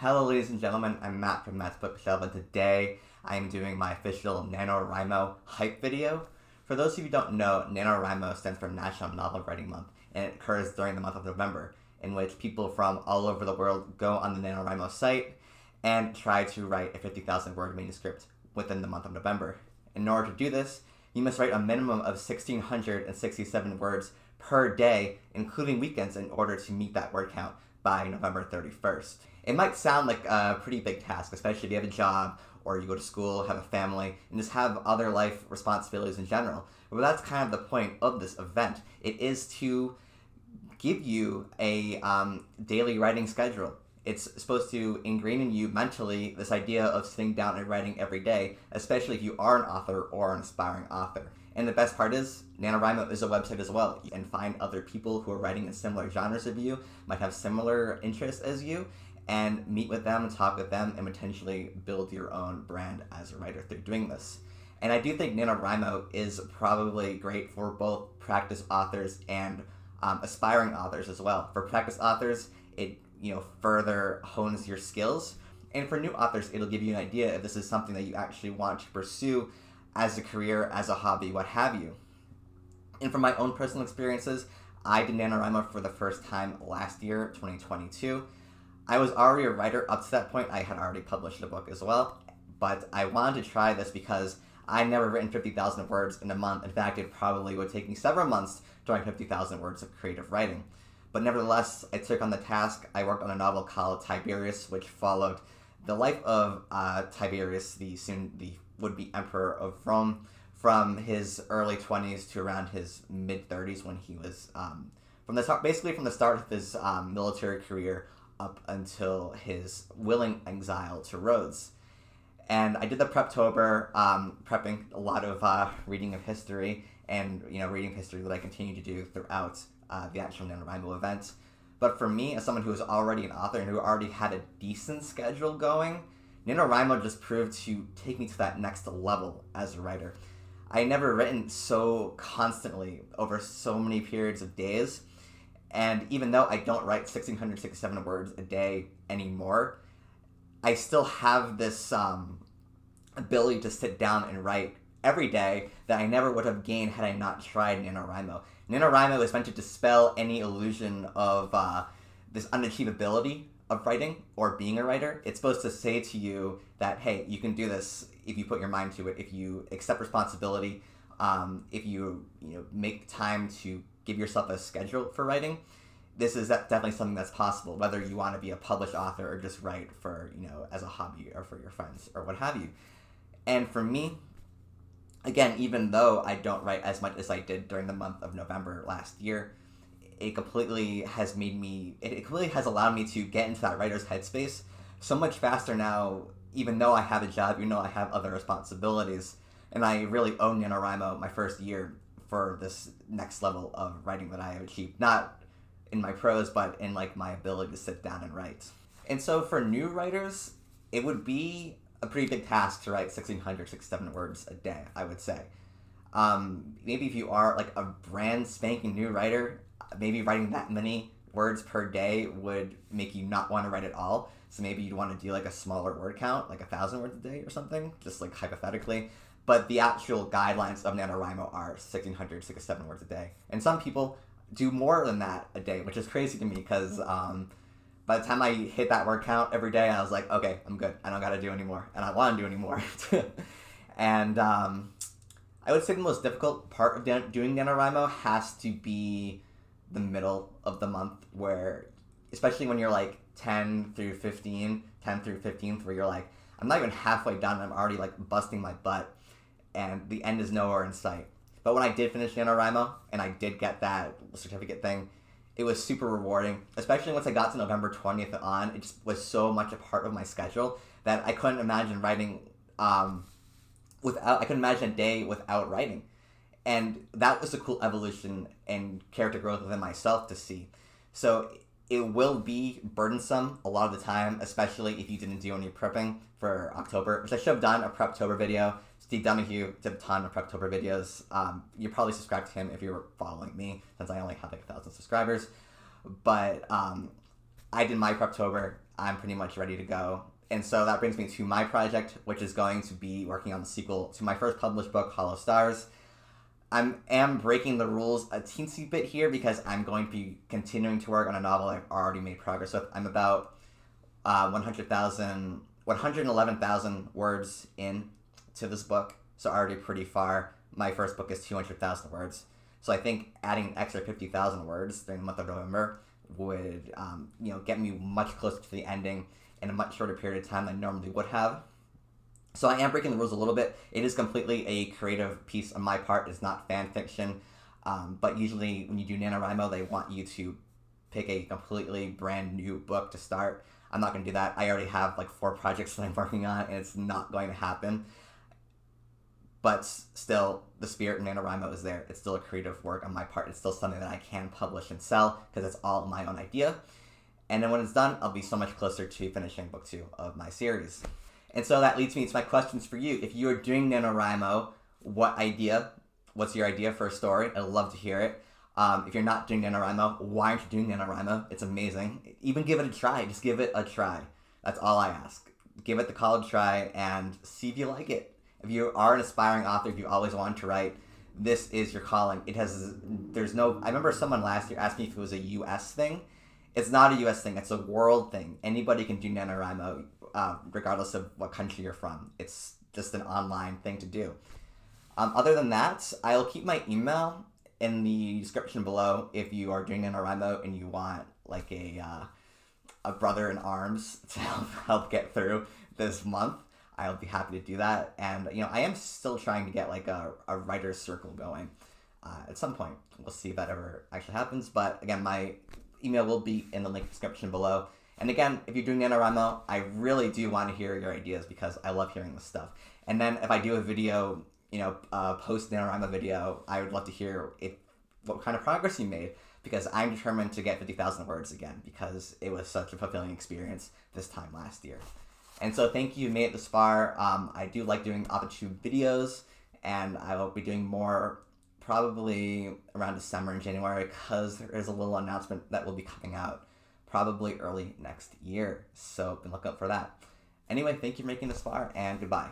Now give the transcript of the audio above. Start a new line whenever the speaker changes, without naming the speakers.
Hello ladies and gentlemen, I'm Matt from Matt's Bookshelf, and today I am doing my official NaNoWriMo hype video. For those of you who don't know, NaNoWriMo stands for National Novel Writing Month, and it occurs during the month of November, in which people from all over the world go on the NaNoWriMo site and try to write a 50,000 word manuscript within the month of November. In order to do this, you must write a minimum of 1,667 words per day, including weekends, in order to meet that word count by November 31st. It might sound like a pretty big task, especially if you have a job or you go to school, have a family, and just have other life responsibilities in general. But that's kind of the point of this event. It is to give you a daily writing schedule. It's supposed to ingrain in you mentally this idea of sitting down and writing every day, especially if you are an author or an aspiring author. And the best part is, NaNoWriMo is a website as well. You can find other people who are writing in similar genres of you, might have similar interests as you, and meet with them and talk with them and potentially build your own brand as a writer through doing this. And I do think NaNoWriMo is probably great for both practice authors and aspiring authors as well. For practice authors, it further hones your skills, and for new authors, it'll give you an idea if this is something that you actually want to pursue as a career, as a hobby, what have you. And from my own personal experiences, I did NaNoWriMo for the first time last year, 2022. I was already a writer up to that point. I had already published a book as well, but I wanted to try this because I'd never written 50,000 words in a month. In fact, it probably would take me several months to write 50,000 words of creative writing. But nevertheless, I took on the task. I worked on a novel called Tiberius, which followed the life of Tiberius, the would-be emperor of Rome, from his early 20s to around his mid-30s, when he was from the start of his military career up until his willing exile to Rhodes. And I did the preptober, prepping a lot of reading of history, and reading history that I continue to do throughout the actual NaNoWriMo event. But for me, as someone who was already an author and who already had a decent schedule going, NaNoWriMo just proved to take me to that next level as a writer. I never written so constantly over so many periods of days, and even though I don't write 1,667 words a day anymore, I still have this ability to sit down and write every day that I never would have gained had I not tried NaNoWriMo. NaNoWriMo is meant to dispel any illusion of this unachievability of writing or being a writer. It's supposed to say to you that, hey, you can do this if you put your mind to it, if you accept responsibility, if you make time to give yourself a schedule for writing. This is definitely something that's possible, whether you want to be a published author or just write for, as a hobby or for your friends or what have you. And for me, again, even though I don't write as much as I did during the month of November last year, it completely has allowed me to get into that writer's headspace so much faster now, even though I have a job, even though I have other responsibilities. And I really owe NaNoWriMo my first year for this next level of writing that I have achieved, not in my prose, but in my ability to sit down and write. And so for new writers, it would be a pretty big task to write 1,667 words a day, I would say. Maybe if you are a brand spanking new writer, maybe writing that many words per day would make you not want to write at all. So maybe you'd want to do a smaller word count, 1,000 words a day or something, just hypothetically. But the actual guidelines of NaNoWriMo are 1,667 words a day. And some people do more than that a day, which is crazy to me because by the time I hit that word count every day, I was like, okay, I'm good. I don't got to do anymore. And I don't want to do anymore. And I would say the most difficult part of doing NaNoWriMo has to be the middle of the month, where, especially when you're 10 through 15th, where you're I'm not even halfway done and I'm already busting my butt and the end is nowhere in sight. But when I did finish NaNoWriMo and I did get that certificate thing, it was super rewarding, especially once I got to November 20th on. It just was so much a part of my schedule that I couldn't imagine writing I couldn't imagine a day without writing. And that was a cool evolution and character growth within myself to see. So it will be burdensome a lot of the time, especially if you didn't do any prepping for October, which I should have done a Preptober video. Steve Donahue did a ton of Preptober videos. You're probably subscribed to him if you're following me, since I only have 1,000 subscribers. But I did my Preptober, I'm pretty much ready to go. And so that brings me to my project, which is going to be working on the sequel to my first published book, Hollow Stars. I am breaking the rules a teensy bit here because I'm going to be continuing to work on a novel I've already made progress with. I'm about 111,000 words in to this book, so already pretty far. My first book is 200,000 words. So I think adding an extra 50,000 words during the month of November would get me much closer to the ending in a much shorter period of time than I normally would have. So I am breaking the rules a little bit. It is completely a creative piece on my part. It's not fan fiction. But usually when you do NaNoWriMo, they want you to pick a completely brand new book to start. I'm not going to do that. I already have like 4 projects that I'm working on, and it's not going to happen. But still, the spirit of NaNoWriMo is there. It's still a creative work on my part. It's still something that I can publish and sell because it's all my own idea. And then when it's done, I'll be so much closer to finishing book 2 of my series. And so that leads me to my questions for you. If you are doing NaNoWriMo, what's your idea for a story? I'd love to hear it. If you're not doing NaNoWriMo, why aren't you doing NaNoWriMo? It's amazing. Even give it a try. Just give it a try. That's all I ask. Give it the college try and see if you like it. If you are an aspiring author, if you always wanted to write, this is your calling. I remember someone last year asked me if it was a U.S. thing. It's not a U.S. thing. It's a world thing. Anybody can do NaNoWriMo, regardless of what country you're from. It's just an online thing to do. Other than that, I'll keep my email in the description below if you are doing NaNoWriMo and you want like a brother in arms to help get through this month. I'll be happy to do that. And I am still trying to get like a writer's circle going at some point. We'll see if that ever actually happens. But again, my email will be in the link description below. And again, if you're doing NaNoWriMo, I really do want to hear your ideas because I love hearing this stuff. And then if I do a video, post NaNoWriMo video, I would love to hear what kind of progress you made, because I'm determined to get 50,000 words again because it was such a fulfilling experience this time last year. And so thank you, made it this far. I do like doing authortube videos, and I will be doing more probably around December and January because there is a little announcement that will be coming out probably early next year. So been looking up for that. Anyway, thank you for making this far, and goodbye.